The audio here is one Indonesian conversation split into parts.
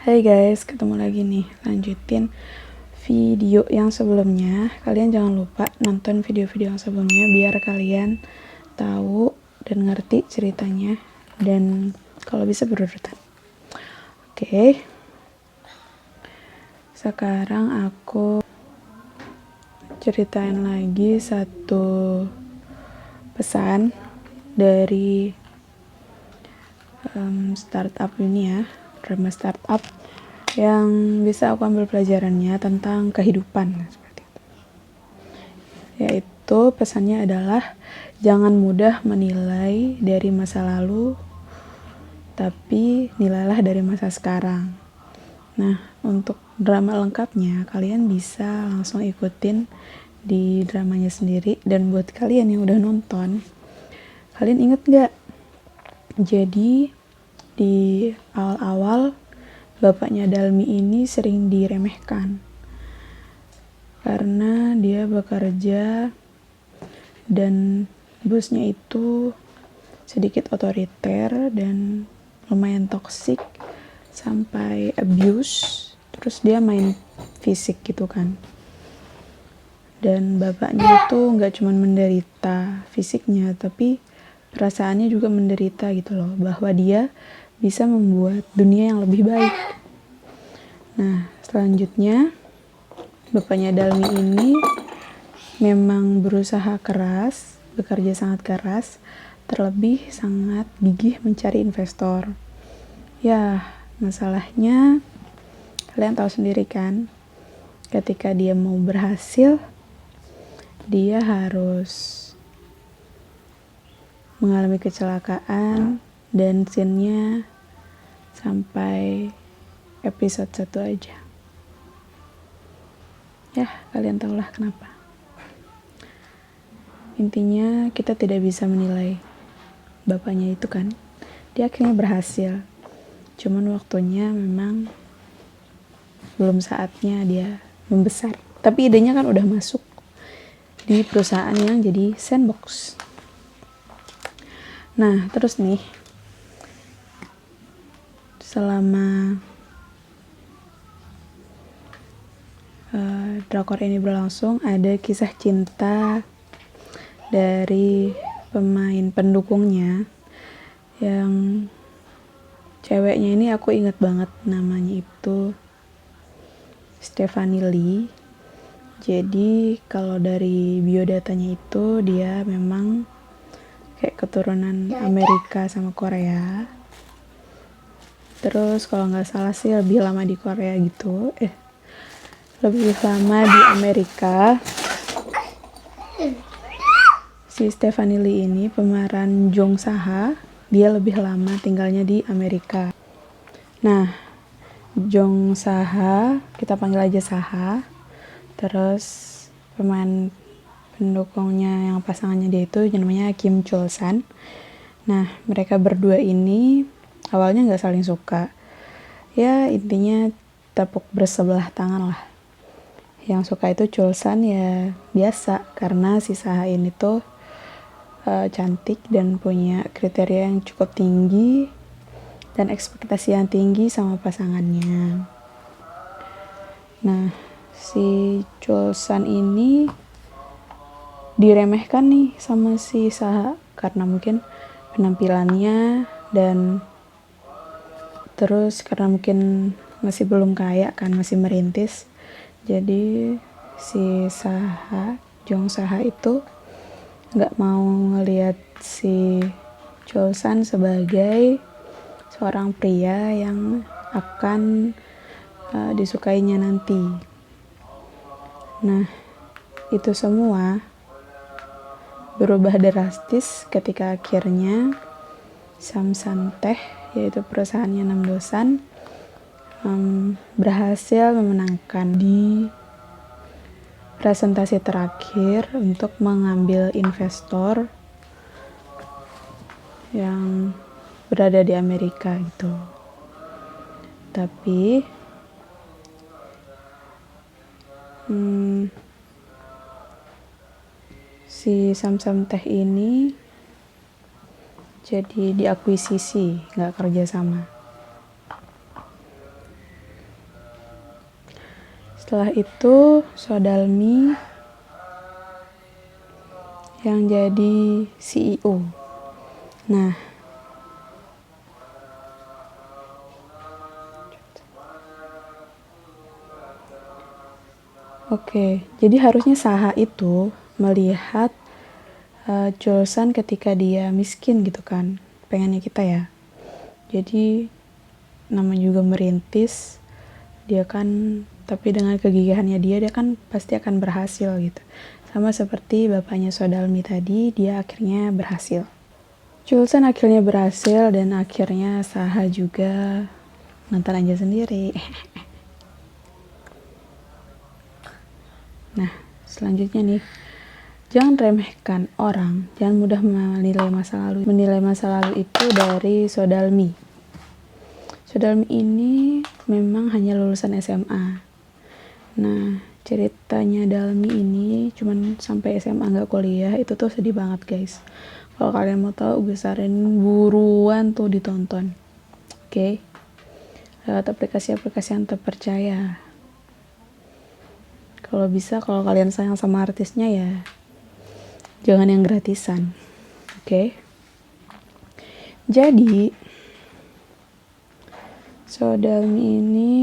Hai guys, ketemu lagi nih. Lanjutin video yang sebelumnya. Kalian jangan lupa nonton video-video yang sebelumnya biar kalian tahu dan ngerti ceritanya dan kalau bisa berurutan. Oke. Sekarang aku ceritain lagi satu pesan dari startup ini ya, drama startup yang bisa aku ambil pelajarannya tentang kehidupan seperti itu. Yaitu pesannya adalah jangan mudah menilai dari masa lalu, tapi nilailah dari masa sekarang. Nah, untuk drama lengkapnya kalian bisa langsung ikutin di dramanya sendiri. Dan buat kalian yang udah nonton, kalian inget gak? Jadi di awal-awal bapaknya Dalmi ini sering diremehkan karena dia bekerja dan bosnya itu sedikit otoriter dan lumayan toksik sampai abuse, terus dia main fisik gitu kan. Dan bapaknya itu nggak cuma menderita fisiknya, tapi perasaannya juga menderita gitu loh, bahwa dia bisa membuat dunia yang lebih baik. Nah, selanjutnya bapaknya Dalmi ini memang berusaha keras, bekerja sangat keras, terlebih sangat gigih mencari investor. Ya, masalahnya kalian tahu sendiri kan, ketika dia mau berhasil, dia harus mengalami kecelakaan dan scene-nya sampai episode 1 aja. Ya, kalian tahulah kenapa. Intinya kita tidak bisa menilai bapaknya itu kan. Dia akhirnya berhasil. Cuman waktunya memang belum saatnya dia membesar. Tapi idenya kan udah masuk di perusahaan yang jadi sandbox. Nah, terus nih, selama drakor ini berlangsung, ada kisah cinta dari pemain pendukungnya yang ceweknya ini aku inget banget namanya itu Stephanie Lee. Jadi kalau dari biodatanya itu dia memang kayak keturunan Amerika sama Korea. Terus kalau nggak salah sih lebih lama di Korea gitu. Lebih lama di Amerika. Si Stephanie Lee ini pemeran Jong Saha, dia lebih lama tinggalnya di Amerika. Nah, Jong Saha, kita panggil aja Saha. Terus pemain pendukungnya yang pasangannya dia itu namanya Kim Chul-san. Nah, mereka berdua ini awalnya nggak saling suka. Ya, intinya tepuk bersebelah tangan lah. Yang suka itu Chul-san ya biasa, karena si Saha ini tuh cantik dan punya kriteria yang cukup tinggi dan ekspektasi yang tinggi sama pasangannya. Nah, si Chul-san ini diremehkan nih sama si Saha karena mungkin penampilannya dan terus karena mungkin masih belum kaya kan, masih merintis. Jadi si Saha, Jong Saha itu nggak mau ngelihat si Chul-san sebagai seorang pria yang akan disukainya nanti. Nah, itu semua berubah drastis ketika akhirnya Samsan Tech, yaitu perusahaannya Namdosan, berhasil memenangkan di presentasi terakhir untuk mengambil investor yang berada di Amerika gitu. Tapi si Samsung Tech ini jadi diakuisisi, nggak kerja sama. Setelah itu Sodalmi yang jadi CEO. Nah, oke, jadi harusnya Saha itu melihat Chulsan ketika dia miskin gitu kan, pengennya kita ya. Jadi namanya juga merintis, dia kan, tapi dengan kegigihannya dia kan pasti akan berhasil gitu. Sama seperti bapaknya Sodalmi tadi, dia akhirnya berhasil. Chulsan akhirnya berhasil dan akhirnya Saha juga nonton aja sendiri. Nah, selanjutnya nih, jangan remehkan orang, jangan mudah menilai masa lalu. Menilai masa lalu itu dari Sodalmi. Sodalmi ini memang hanya lulusan SMA. Nah, ceritanya Dalmi ini cuman sampai SMA nggak kuliah, itu tuh sedih banget guys. Kalau kalian mau tahu, besarin buruan tuh ditonton. Oke? Lewat aplikasi-aplikasi yang terpercaya. Kalau bisa, kalau kalian sayang sama artisnya ya jangan yang gratisan. Oke? Jadi Sodalmi ini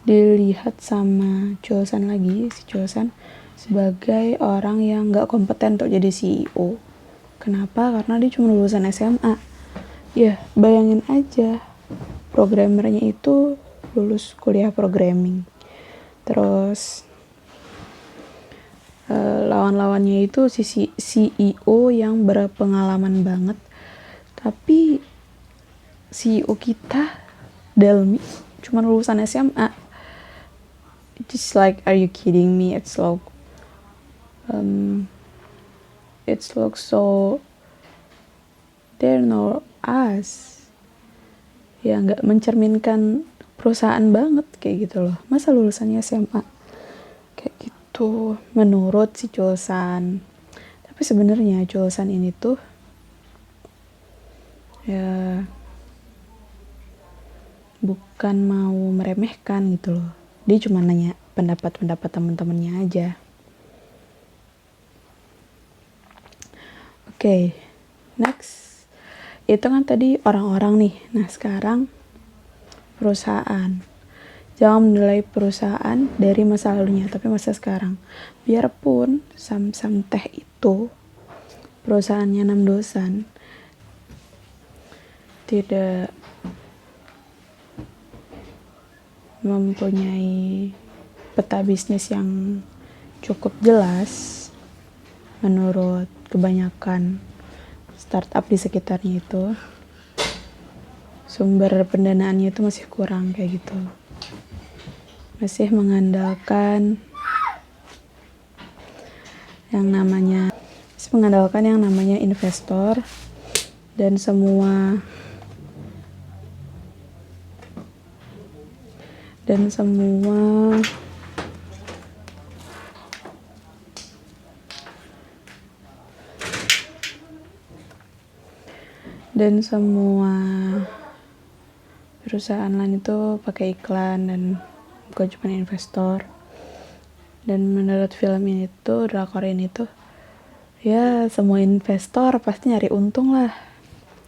dilihat sama Chulsan lagi, si Chulsan sebagai orang yang gak kompeten untuk jadi CEO. Kenapa? Karena dia cuma lulusan SMA. Ya, bayangin aja, programmernya itu lulus kuliah programming. Terus lawan-lawannya itu si CEO yang berpengalaman banget. Tapi CEO kita, Dalmi, cuma lulusan SMA. Just like, are you kidding me? It's like so they're not us. Ya nggak mencerminkan perusahaan banget kayak gitu loh. Masa lulusannya SMA kayak gitu menurut si Chulsan. Tapi sebenarnya Chulsan ini tuh ya bukan mau meremehkan gitu loh. Dia cuma nanya pendapat teman-temannya aja. Oke, next. Itu kan tadi orang-orang nih. Nah, sekarang perusahaan. Jangan menilai perusahaan dari masa lalunya, tapi masa sekarang. Biarpun Samsam Teh itu perusahaannya 6 dosan, tidak mempunyai peta bisnis yang cukup jelas menurut kebanyakan startup di sekitarnya itu. Sumber pendanaannya itu masih kurang kayak gitu. Masih mengandalkan yang namanya investor dan semua perusahaan lain itu pakai iklan dan bukan cuma investor. Dan menurut film ini tuh, drakor ini tuh, ya semua investor pasti nyari untung lah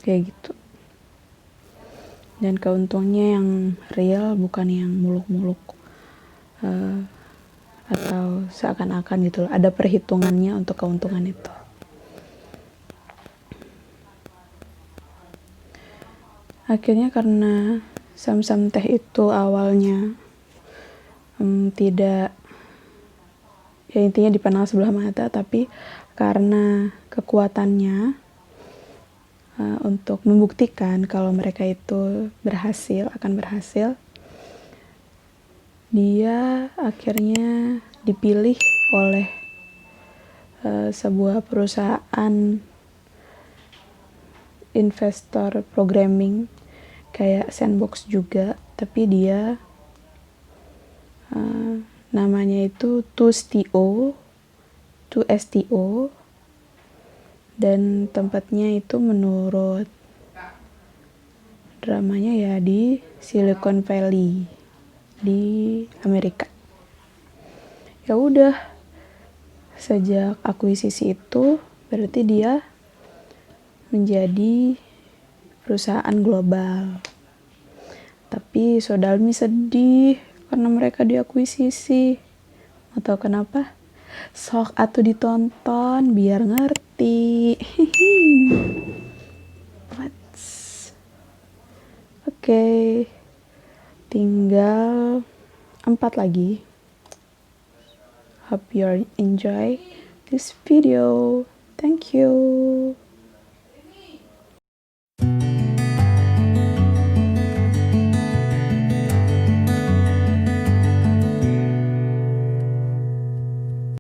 kayak gitu. Dan keuntungnya yang real, bukan yang muluk-muluk atau seakan-akan gitu loh. Ada perhitungannya untuk keuntungan itu. Akhirnya karena Samsam Teh itu awalnya tidak, ya intinya dipandang sebelah mata, tapi karena kekuatannya untuk membuktikan kalau mereka itu akan berhasil, dia akhirnya dipilih oleh sebuah perusahaan investor programming kayak Sandbox juga, tapi dia namanya itu 2STO dan tempatnya itu menurut dramanya ya di Silicon Valley. di Amerika. Ya udah, sejak akuisisi itu berarti dia menjadi perusahaan global. Tapi Sodalmi sedih karena mereka diakuisisi. Atau kenapa? Sok atuh ditonton biar ngerti. Oke, tinggal 4 lagi. Hope you enjoy this video. Thank you.